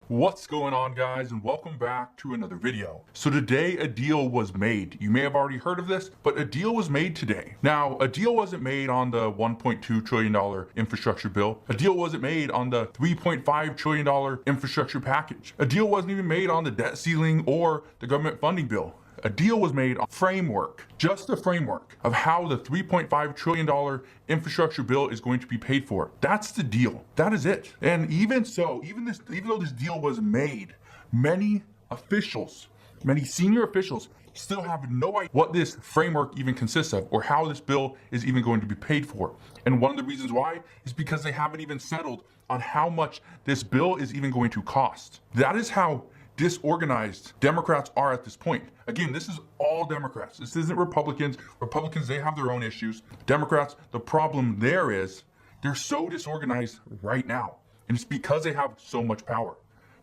What's going on, guys, and welcome back to another video. So today a deal was made. You may have already heard of this, but a deal was made today. Now, a deal wasn't made on the $1.2 trillion infrastructure bill. A deal wasn't made on the $3.5 trillion infrastructure package. A deal wasn't even made on the debt ceiling or the government funding bill. A deal was made on framework, just the framework of how the $3.5 trillion infrastructure bill is going to be paid for. That's the deal. That is it. And even so, even though this deal was made, many senior officials still have no idea what this framework even consists of or how this bill is even going to be paid for. And one of the reasons why is because they haven't even settled on how much this bill is even going to cost. That is how disorganized Democrats are at this point. Again, this is all Democrats. This isn't Republicans. Republicans, they have their own issues. Democrats, the problem there is they're so disorganized right now. And it's because they have so much power.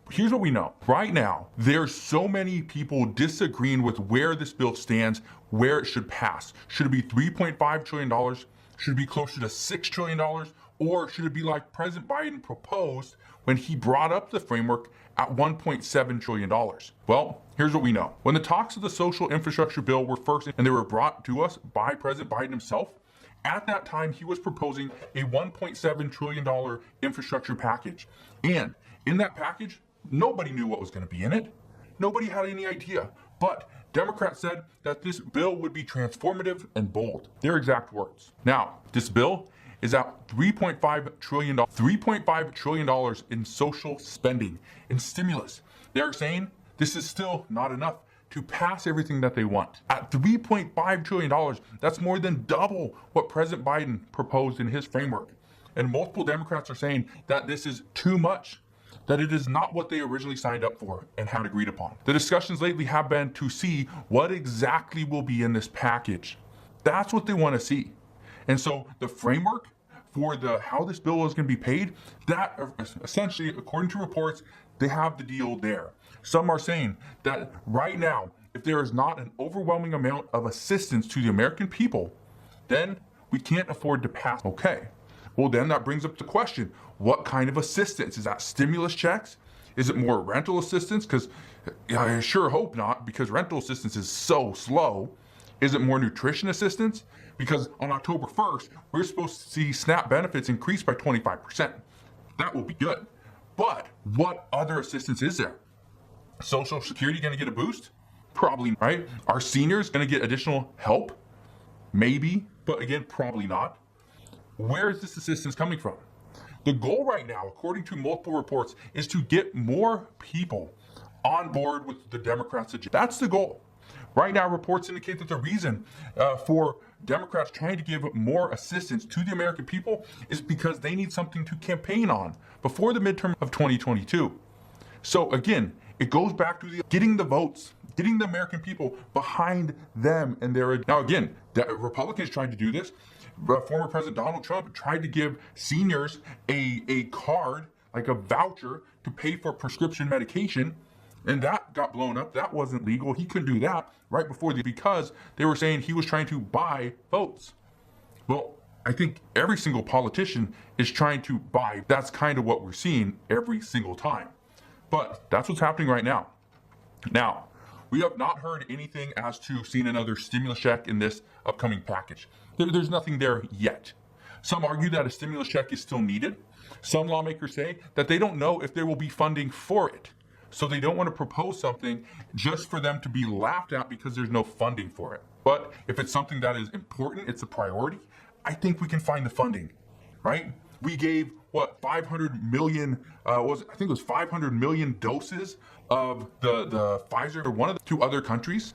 But here's what we know. Right now, there's so many people disagreeing with where this bill stands, where it should pass. Should it be $3.5 trillion? Should it be closer to $6 trillion? Or should it be like President Biden proposed when he brought up the framework at $1.7 trillion? Well, here's what we know. When the talks of the social infrastructure bill were first, and they were brought to us by President Biden himself, at that time, he was proposing a $1.7 trillion infrastructure package. And in that package, nobody knew what was going to be in it. Nobody had any idea. But Democrats said that this bill would be transformative and bold. Their exact words. Now, this bill is at $3.5 trillion in social spending, in stimulus. They're saying this is still not enough to pass everything that they want. At $3.5 trillion, that's more than double what President Biden proposed in his framework. And multiple Democrats are saying that this is too much, that it is not what they originally signed up for and had agreed upon. The discussions lately have been to see what exactly will be in this package. That's what they want to see. And so the framework for how this bill is going to be paid, that essentially, according to reports, they have the deal there. Some are saying that right now, if there is not an overwhelming amount of assistance to the American people, then we can't afford to pass. Okay. Well, then that brings up the question, what kind of assistance? Is that stimulus checks? Is it more rental assistance? Because I sure hope not, because rental assistance is so slow. Is it more nutrition assistance? Because on October 1st, we're supposed to see SNAP benefits increase by 25%. That will be good. But what other assistance is there? Social Security going to get a boost? Probably, right? Are seniors going to get additional help? Maybe, but again, probably not. Where is this assistance coming from? The goal right now, according to multiple reports, is to get more people on board with the Democrats' agenda. That's the goal. Right now, reports indicate that the reason for Democrats trying to give more assistance to the American people is because they need something to campaign on before the midterm of 2022. So again, it goes back to getting the votes, getting the American people behind them and their. Now again, the Republicans tried to do this. Former President Donald Trump tried to give seniors a card, like a voucher, to pay for prescription medication. And that got blown up. That wasn't legal. He couldn't do that right before because they were saying he was trying to buy votes. Well, I think every single politician is trying to buy. That's kind of what we're seeing every single time. But that's what's happening right now. Now, we have not heard anything as to seeing another stimulus check in this upcoming package. There's nothing there yet. Some argue that a stimulus check is still needed. Some lawmakers say that they don't know if there will be funding for it. So they don't want to propose something just for them to be laughed at because there's no funding for it. But if it's something that is important, it's a priority, I think we can find the funding, right? We gave, 500 million, I think it was 500 million doses of the Pfizer, or one of the two other countries,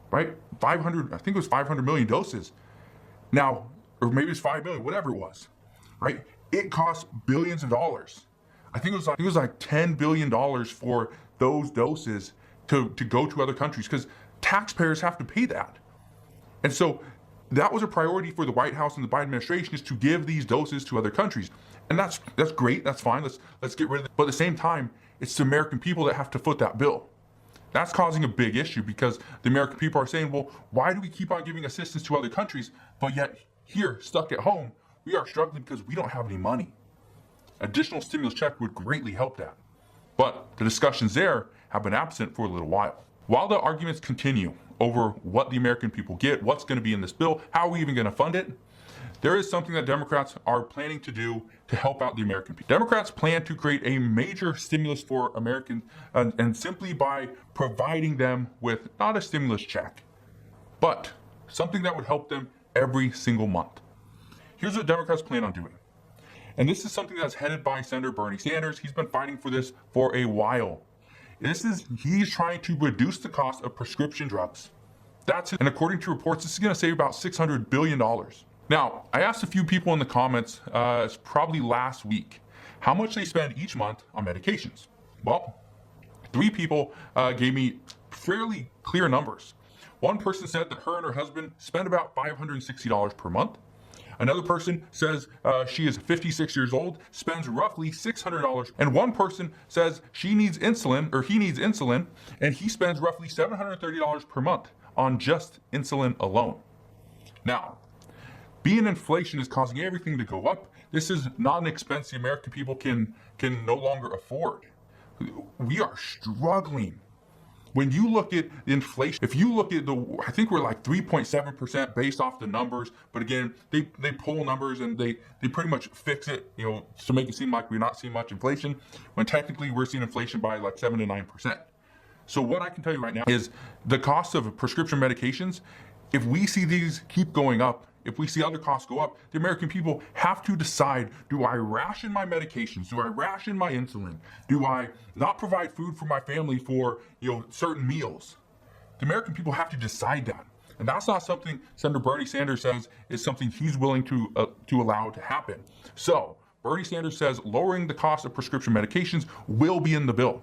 right? I think it was 500 million doses. Now, or maybe it's 5 million, whatever it was, right? It costs billions of dollars. I think it was like $10 billion for those doses to go to other countries because taxpayers have to pay that. And so that was a priority for the White House and the Biden administration, is to give these doses to other countries. And that's great. That's fine. Let's get rid of it. But at the same time, it's the American people that have to foot that bill. That's causing a big issue because the American people are saying, well, why do we keep on giving assistance to other countries, but yet here, stuck at home, we are struggling because we don't have any money. Additional stimulus check would greatly help that. But the discussions there have been absent for a little while. While the arguments continue over what the American people get, what's going to be in this bill, how are we even going to fund it, there is something that Democrats are planning to do to help out the American people. Democrats plan to create a major stimulus for Americans, and simply by providing them with not a stimulus check, but something that would help them every single month. Here's what Democrats plan on doing. And this is something that's headed by Senator Bernie Sanders. He's been fighting for this for a while. He's trying to reduce the cost of prescription drugs. And according to reports, this is going to save about $600 billion. Now, I asked a few people in the comments, it's probably last week, how much they spend each month on medications. Well, 3 people gave me fairly clear numbers. One person said that her and her husband spend about $560 per month. Another person says she is 56 years old, spends roughly $600. And one person says he needs insulin, and he spends roughly $730 per month on just insulin alone. Now, being inflation is causing everything to go up. This is not an expense the American people can no longer afford. We are struggling. When you look at inflation, if you look at I think we're like 3.7% based off the numbers, but again, they pull numbers and they pretty much fix it, to make it seem like we're not seeing much inflation, when technically we're seeing inflation by like 7 to 9%. So what I can tell you right now is the cost of prescription medications, if we see these keep going up, if we see other costs go up, the American people have to decide, do I ration my medications? Do I ration my insulin? Do I not provide food for my family for certain meals? The American people have to decide that. And that's not something Senator Bernie Sanders says is something he's willing to allow to happen. So Bernie Sanders says lowering the cost of prescription medications will be in the bill.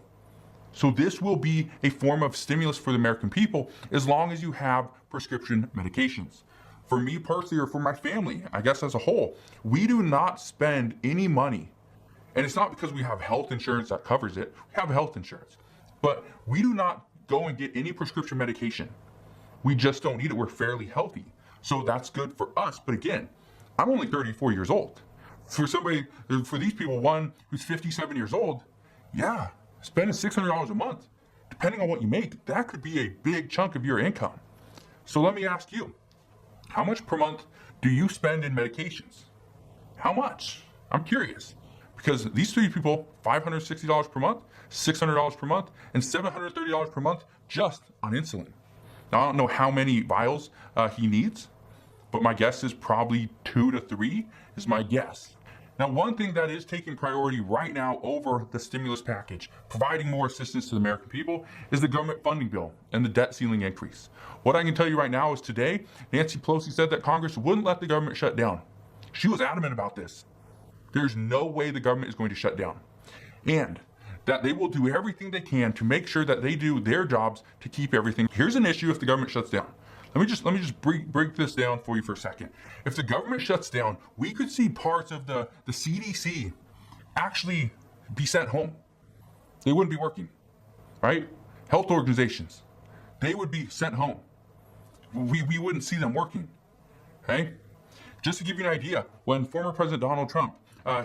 So this will be a form of stimulus for the American people as long as you have prescription medications. For me personally, or for my family, I guess as a whole, we do not spend any money. And it's not because we have health insurance that covers it. We have health insurance. But we do not go and get any prescription medication. We just don't need it. We're fairly healthy. So that's good for us. But again, I'm only 34 years old. For these people, one who's 57 years old, yeah, spending $600 a month, depending on what you make, that could be a big chunk of your income. So let me ask you, how much per month do you spend in medications? How much? I'm curious. Because these 3 people, $560 per month, $600 per month, and $730 per month just on insulin. Now, I don't know how many vials he needs, but my guess is probably 2 to 3 is my guess. Now, one thing that is taking priority right now over the stimulus package, providing more assistance to the American people, is the government funding bill and the debt ceiling increase. What I can tell you right now is today, Nancy Pelosi said that Congress wouldn't let the government shut down. She was adamant about this. There's no way the government is going to shut down. And that they will do everything they can to make sure that they do their jobs to keep everything. Here's an issue if the government shuts down. Let me just break this down for you for a second. If the government shuts down, we could see parts of the CDC actually be sent home. They wouldn't be working, right? Health organizations, they would be sent home. We wouldn't see them working, okay? Just to give you an idea, when former President Donald Trump,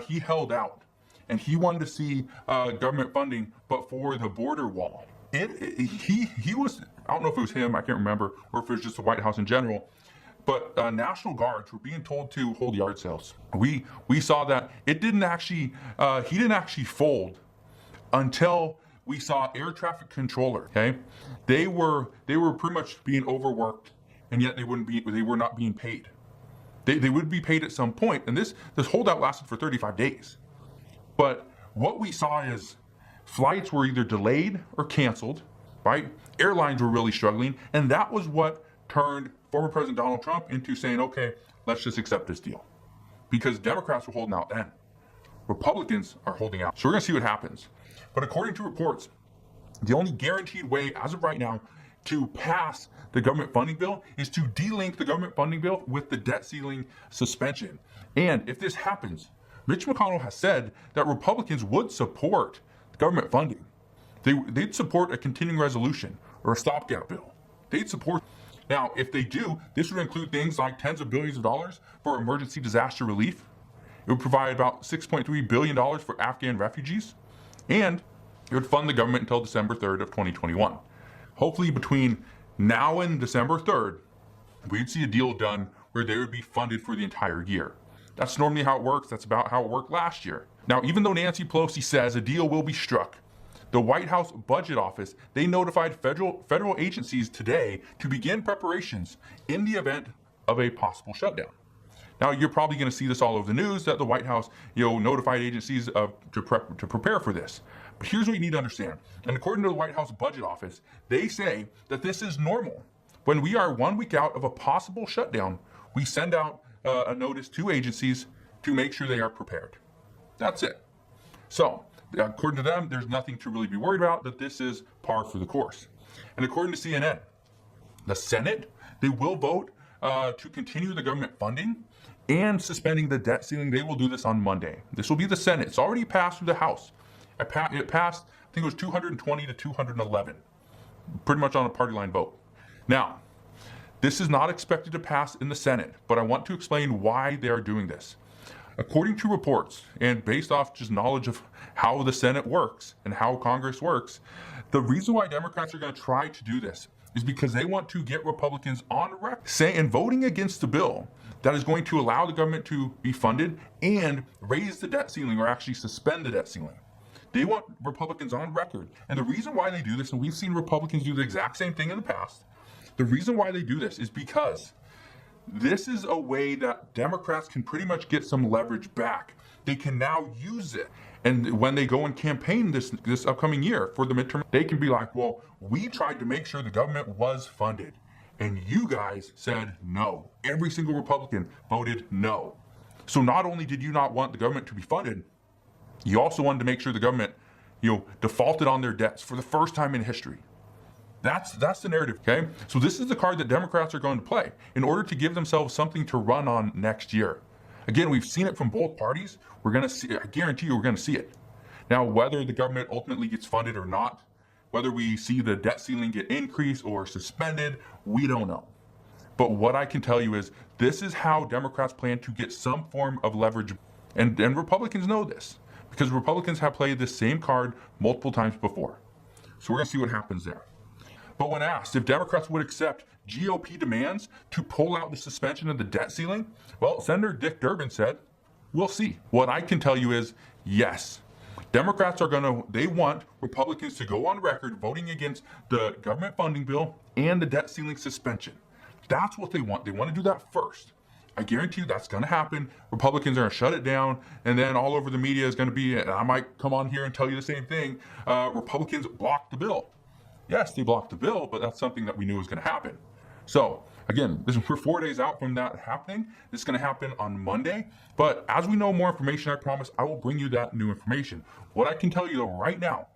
he held out and he wanted to see government funding, but for the border wall. He was, I don't know if it was him, I can't remember, or if it was just the White House in general, but National Guards were being told to hold yard sales. We saw that he didn't actually fold until we saw air traffic controller. Okay, they were pretty much being overworked, and yet they were not being paid. They would be paid at some point, and this holdout lasted for 35 days. But what we saw is flights were either delayed or canceled, right? Airlines were really struggling, and that was what turned former President Donald Trump into saying, okay, let's just accept this deal. Because Democrats were holding out then. Republicans are holding out. So we're gonna see what happens. But according to reports, the only guaranteed way as of right now to pass the government funding bill is to delink the government funding bill with the debt ceiling suspension. And if this happens, Mitch McConnell has said that Republicans would support government funding. They'd support a continuing resolution or a stopgap bill. They'd support. Now, if they do, this would include things like tens of billions of dollars for emergency disaster relief. It would provide about $6.3 billion for Afghan refugees. And It would fund the government until December 3rd of 2021. Hopefully between now and December 3rd, we'd see a deal done where they would be funded for the entire year. That's normally how it works. That's about how it worked last year. Now, even though Nancy Pelosi says a deal will be struck, the White House Budget Office, they notified federal agencies today to begin preparations in the event of a possible shutdown. Now, you're probably going to see this all over the news that the White House, notified agencies to prepare for this. But here's what you need to understand. And according to the White House Budget Office, they say that this is normal. When we are 1 week out of a possible shutdown, we send out a notice to agencies to make sure they are prepared. That's it. So, according to them, there's nothing to really be worried about, that this is par for the course. And according to CNN, the Senate, they will vote to continue the government funding and suspending the debt ceiling. They will do this on Monday. This will be the Senate. It's already passed through the House. It passed, I think it was 220 to 211, pretty much on a party line vote. Now, this is not expected to pass in the Senate, but I want to explain why they are doing this. According to reports, and based off just knowledge of how the Senate works and how Congress works, the reason why Democrats are going to try to do this is because they want to get Republicans on record saying voting against the bill that is going to allow the government to be funded and raise the debt ceiling, or actually suspend the debt ceiling. They want Republicans on record. And the reason why they do this, and we've seen Republicans do the exact same thing in the past, the reason why they do this is because this is a way that Democrats can pretty much get some leverage back. They can now use it. And when they go and campaign this upcoming year for the midterm, they can be like, well, we tried to make sure the government was funded, and you guys said no. Every single Republican voted no. So not only did you not want the government to be funded, you also wanted to make sure the government, defaulted on their debts for the first time in history. That's the narrative, okay? So this is the card that Democrats are going to play in order to give themselves something to run on next year. Again, we've seen it from both parties. We're going to see, I guarantee you we're going to see it. Now, whether the government ultimately gets funded or not, whether we see the debt ceiling get increased or suspended, we don't know. But what I can tell you is this is how Democrats plan to get some form of leverage. And Republicans know this because Republicans have played this same card multiple times before. So we're going to see what happens there. But when asked if Democrats would accept GOP demands to pull out the suspension of the debt ceiling, well, Senator Dick Durbin said, we'll see. What I can tell you is yes. Democrats they want Republicans to go on record voting against the government funding bill and the debt ceiling suspension. That's what they want. They want to do that first. I guarantee you that's going to happen. Republicans are going to shut it down, and then all over the media is going to be, and I might come on here and tell you the same thing, Republicans blocked the bill. Yes, they blocked the bill, but that's something that we knew was going to happen. So again, we're 4 days out from that happening. This is going to happen on Monday. But as we know more information, I promise I will bring you that new information. What I can tell you though right now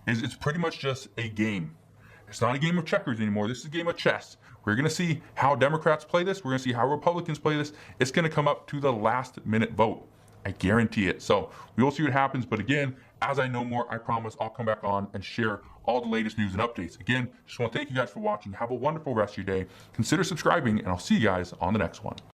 is it's pretty much just a game. It's not a game of checkers anymore. This is a game of chess. We're going to see how Democrats play this. We're going to see how Republicans play this. It's going to come up to the last minute vote. I guarantee it. So we will see what happens. But again, as I know more, I promise I'll come back on and share all the latest news and updates. Again, just want to thank you guys for watching. Have a wonderful rest of your day. Consider subscribing, and I'll see you guys on the next one.